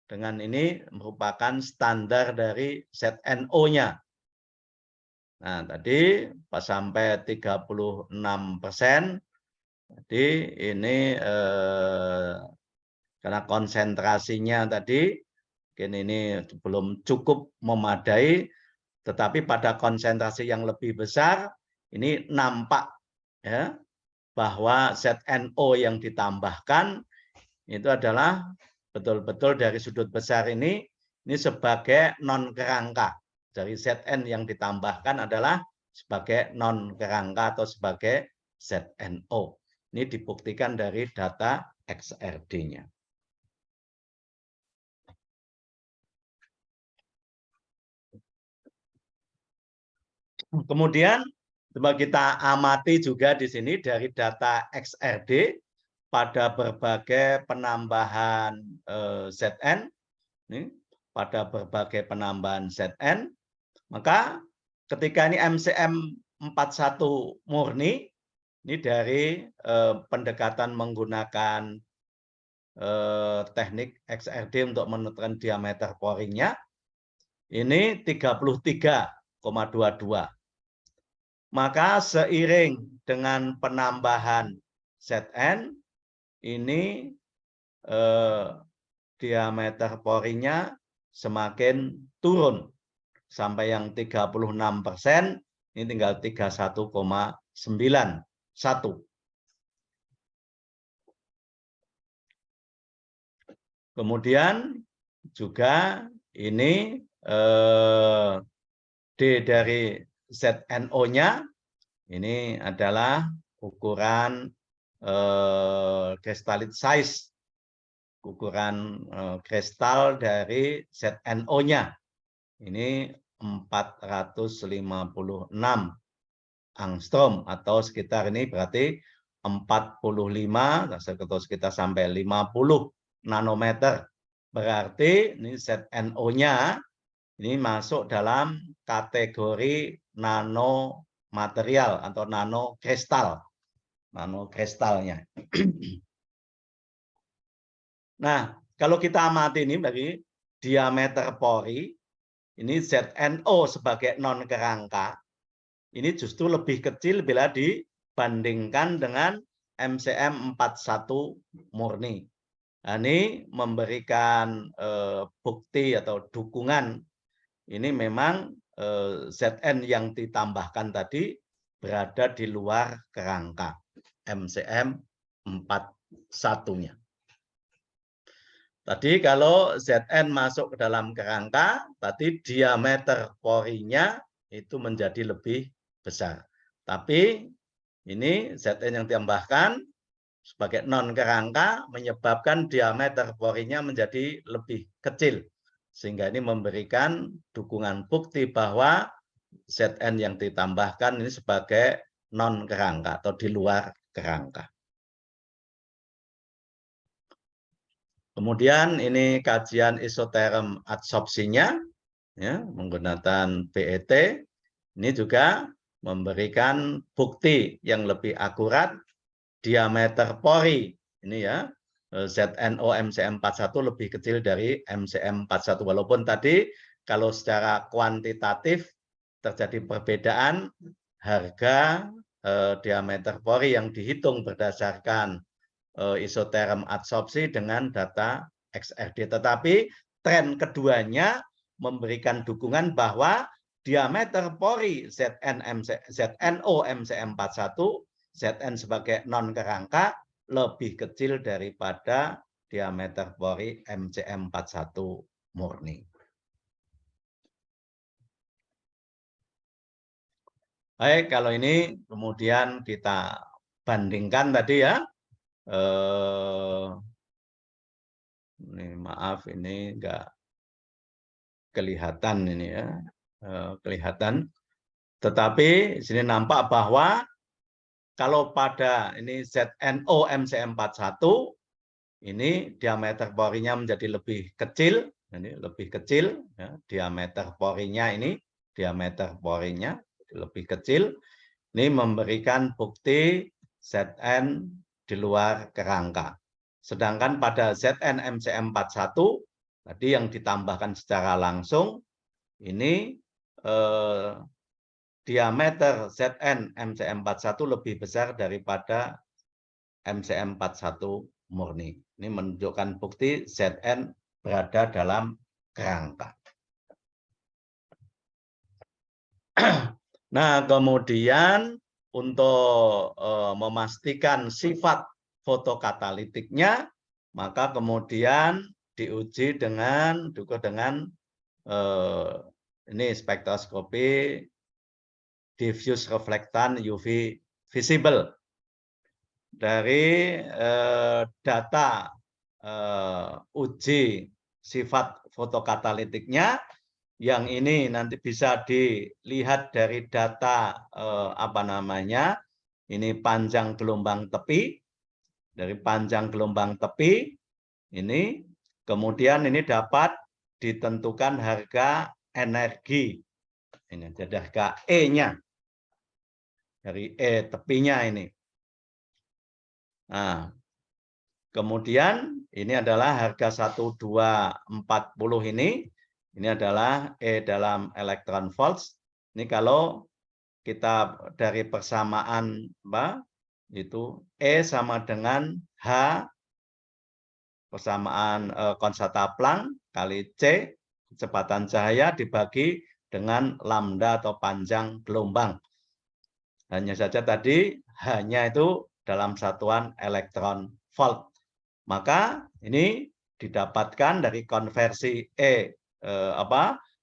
Dengan ini merupakan standar dari ZNO-nya. Nah, tadi pas sampai 36%, jadi ini karena konsentrasinya tadi mungkin ini belum cukup memadai, tetapi pada konsentrasi yang lebih besar ini nampak ya bahwa ZNO yang ditambahkan itu adalah betul-betul dari sudut besar ini sebagai non kerangka. Dari Zn yang ditambahkan adalah sebagai non kerangka atau sebagai ZNO. Ini dibuktikan dari data XRD-nya. Kemudian coba kita amati juga di sini dari data XRD pada berbagai penambahan Zn, ini, pada berbagai penambahan Zn, maka ketika ini MCM41 murni, ini dari pendekatan menggunakan teknik XRD untuk menentukan diameter porinya, ini 33,22. Maka seiring dengan penambahan Zn, ini diameter porinya semakin turun sampai yang 36%, ini tinggal 31,91. Kemudian juga ini D dari ZNO-nya ini adalah ukuran crystalline size, ukuran kristal dari ZNO-nya. Ini 456 angstrom atau sekitar ini berarti 45 atau sekitar sampai 50 nanometer. Berarti ini ZNO-nya ini masuk dalam kategori nanomaterial atau nanokristal. Nanokristalnya. Nah, kalau kita amati ini bagi diameter pori, ini ZNO sebagai non kerangka, ini justru lebih kecil bila dibandingkan dengan MCM41 murni. Nah, ini memberikan bukti atau dukungan ini memang Zn yang ditambahkan tadi berada di luar kerangka MCM41-nya. Tadi kalau Zn masuk ke dalam kerangka, tadi diameter porinya itu menjadi lebih besar. Tapi ini Zn yang ditambahkan sebagai non kerangka menyebabkan diameter porinya menjadi lebih kecil. Sehingga ini memberikan dukungan bukti bahwa Zn yang ditambahkan ini sebagai non kerangka atau di luar kerangka. Kemudian ini kajian isoterm adsorpsinya ya, menggunakan PET. Ini juga memberikan bukti yang lebih akurat diameter pori. Ini ya, ZNO MCM41 lebih kecil dari MCM41. Walaupun tadi kalau secara kuantitatif terjadi perbedaan harga diameter pori yang dihitung berdasarkan isoterm adsorpsi dengan data XRD. Tetapi tren keduanya memberikan dukungan bahwa diameter pori ZNO MCM41, Zn sebagai non kerangka lebih kecil daripada diameter pori MCM41 murni. Baik, kalau ini kemudian kita bandingkan tadi ya. Ini maaf, ini enggak kelihatan ini ya. Kelihatan. Tetapi sini nampak bahwa kalau pada ini ZNO MCM41 ini diameter porinya menjadi lebih kecil, ini lebih kecil ya, diameter porinya ini diameter porinya lebih kecil. Ini memberikan bukti ZN di luar kerangka. Sedangkan pada ZN MCM41 tadi yang ditambahkan secara langsung ini diameter ZN MCM41 lebih besar daripada MCM41 murni. Ini menunjukkan bukti ZN berada dalam kerangka. Nah, kemudian untuk memastikan sifat fotokatalitiknya, maka kemudian diuji dengan ini spektroskopi diffuse reflektan UV visible. Dari data uji sifat fotokatalitiknya, yang ini nanti bisa dilihat dari data ini panjang gelombang tepi, dari panjang gelombang tepi ini, kemudian ini dapat ditentukan harga energi, ini jadi harga E-nya, dari E tepinya ini. Nah, kemudian ini adalah harga 1240 ini adalah E dalam elektron volts. Ini kalau kita dari persamaan itu E sama dengan H persamaan konstanta Planck kali C kecepatan cahaya dibagi dengan lambda atau panjang gelombang. Hanya saja tadi hanya itu dalam satuan elektron volt. Maka ini didapatkan dari konversi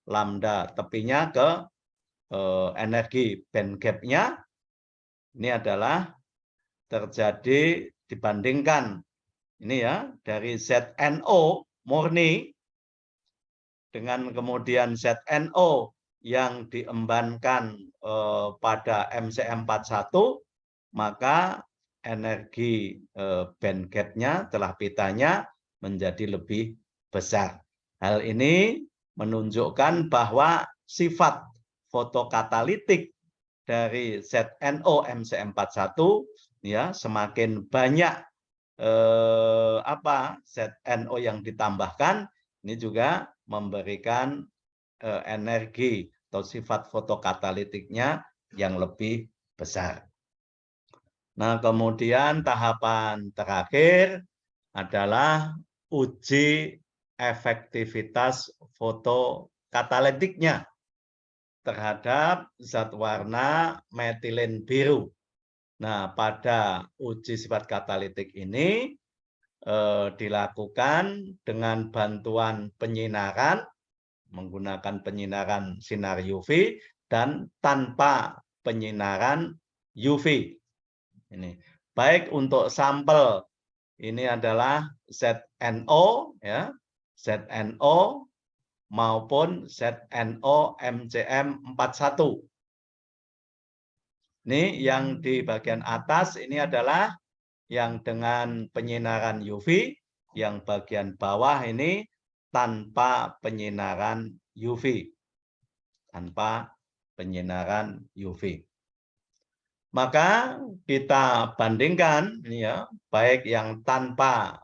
lambda tepinya ke energi band gap-nya. Ini adalah terjadi dibandingkan ini ya dari ZNO murni dengan kemudian ZNO yang diembankan pada MCM41, maka energi band gap-nya telah pitanya menjadi lebih besar. Hal ini menunjukkan bahwa sifat fotokatalitik dari ZNO MCM41 ya semakin banyak ZNO yang ditambahkan, ini juga memberikan energi atau sifat fotokatalitiknya yang lebih besar. Nah, kemudian tahapan terakhir adalah uji efektivitas fotokatalitiknya terhadap zat warna metilen biru. Nah, pada uji sifat katalitik ini dilakukan dengan bantuan penyinaran, menggunakan penyinaran sinar UV dan tanpa penyinaran UV. Ini baik untuk sampel ini adalah ZNO ya, ZNO maupun ZNO MCM41. Ini yang di bagian atas ini adalah yang dengan penyinaran UV, yang bagian bawah ini tanpa penyinaran UV. Tanpa penyinaran UV. Maka kita bandingkan ini ya, baik yang tanpa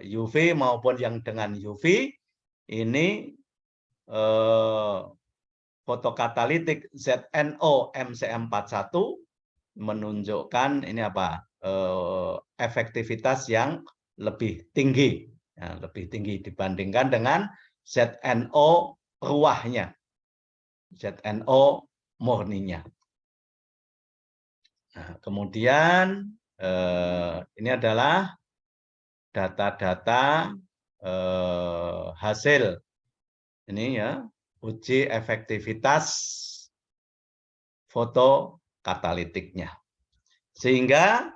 UV maupun yang dengan UV, ini fotokatalitik ZNO MCM41 menunjukkan ini efektivitas yang lebih tinggi, ya, lebih tinggi dibandingkan dengan ZNO ruahnya, ZNO murninya. Nah, kemudian ini adalah data-data hasil ini ya, uji efektivitas foto katalitiknya. Sehingga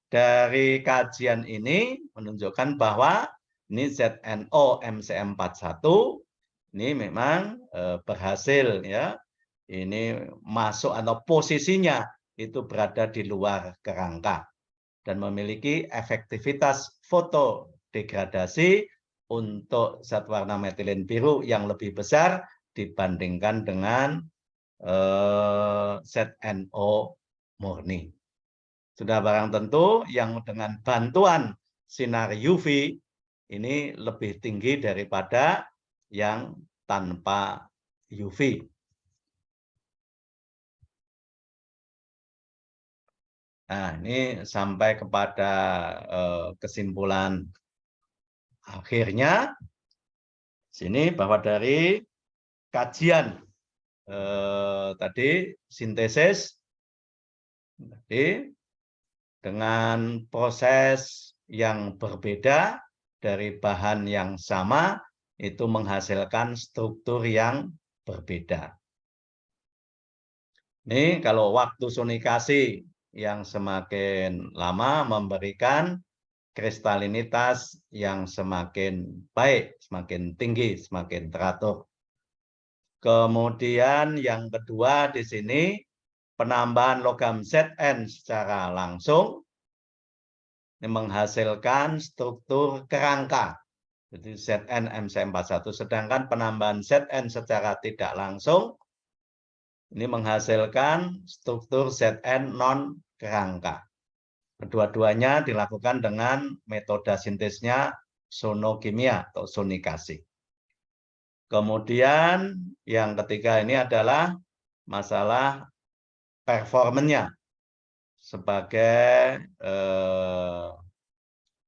dari kajian ini menunjukkan bahwa ini ZNO MCM41 ini memang berhasil ya. Ini masuk atau posisinya itu berada di luar kerangka dan memiliki efektivitas fotodegradasi untuk zat warna metilin biru yang lebih besar dibandingkan dengan ZNO murni. Sudah barang tentu yang dengan bantuan sinar UV ini lebih tinggi daripada yang tanpa UV. Nah, ini sampai kepada kesimpulan akhirnya sini bahwa dari kajian tadi sintesis tadi dengan proses yang berbeda dari bahan yang sama itu menghasilkan struktur yang berbeda. Ini kalau waktu sonikasi yang semakin lama memberikan kristalinitas yang semakin baik, semakin tinggi, semakin teratur. Kemudian yang kedua di sini penambahan logam Zn secara langsung ini menghasilkan struktur kerangka. Jadi Zn MC41, sedangkan penambahan Zn secara tidak langsung ini menghasilkan struktur Zn non kerangka. Kedua-duanya dilakukan dengan metode sintesnya sonokimia atau sonikasi. Kemudian yang ketiga ini adalah masalah performanya sebagai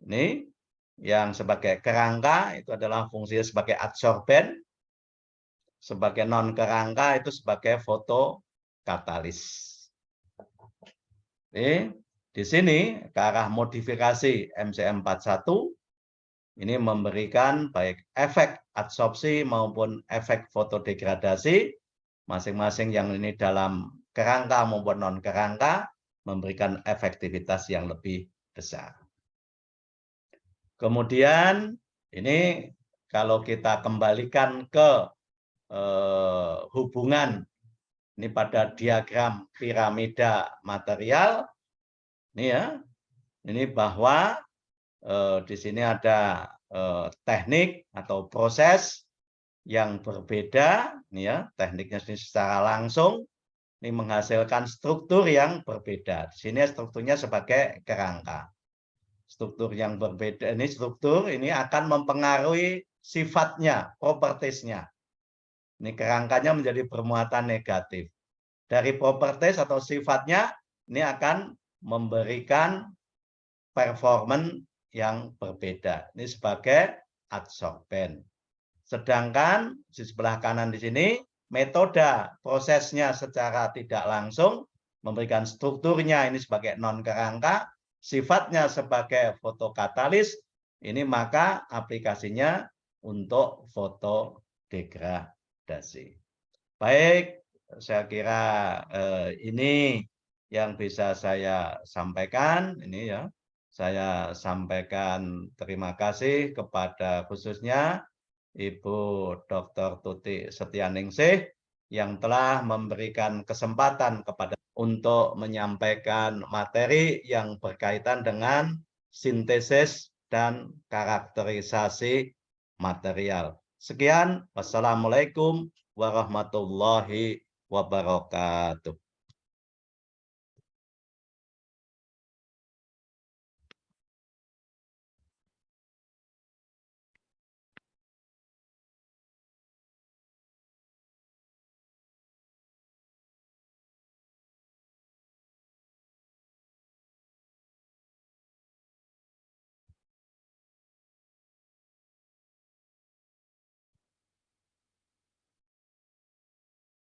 ini yang sebagai kerangka itu adalah fungsinya sebagai adsorben, sebagai non kerangka itu sebagai fotokatalis. Di sini ke arah modifikasi MCM41 ini memberikan baik efek adsorpsi maupun efek fotodegradasi masing-masing yang ini dalam kerangka maupun non kerangka memberikan efektivitas yang lebih besar. Kemudian ini kalau kita kembalikan ke hubungan ini pada diagram piramida material ini ya, ini bahwa di sini ada teknik atau proses yang berbeda ini ya, tekniknya secara langsung ini menghasilkan struktur yang berbeda. Di sini strukturnya sebagai kerangka. Struktur yang berbeda ini struktur ini akan mempengaruhi sifatnya, propertiesnya. Ini kerangkanya menjadi bermuatan negatif. Dari properties atau sifatnya ini akan memberikan performance yang berbeda. Ini sebagai adsorben. Sedangkan di sebelah kanan di sini metode prosesnya secara tidak langsung memberikan strukturnya ini sebagai non kerangka, sifatnya sebagai fotokatalis, ini maka aplikasinya untuk fotodegradasi. Baik, saya kira ini yang bisa saya sampaikan. Ini ya, saya sampaikan terima kasih kepada khususnya Ibu Dr. Tuti Setianingsih yang telah memberikan kesempatan kepada untuk menyampaikan materi yang berkaitan dengan sintesis dan karakterisasi material. Sekian, wassalamualaikum warahmatullahi wabarakatuh.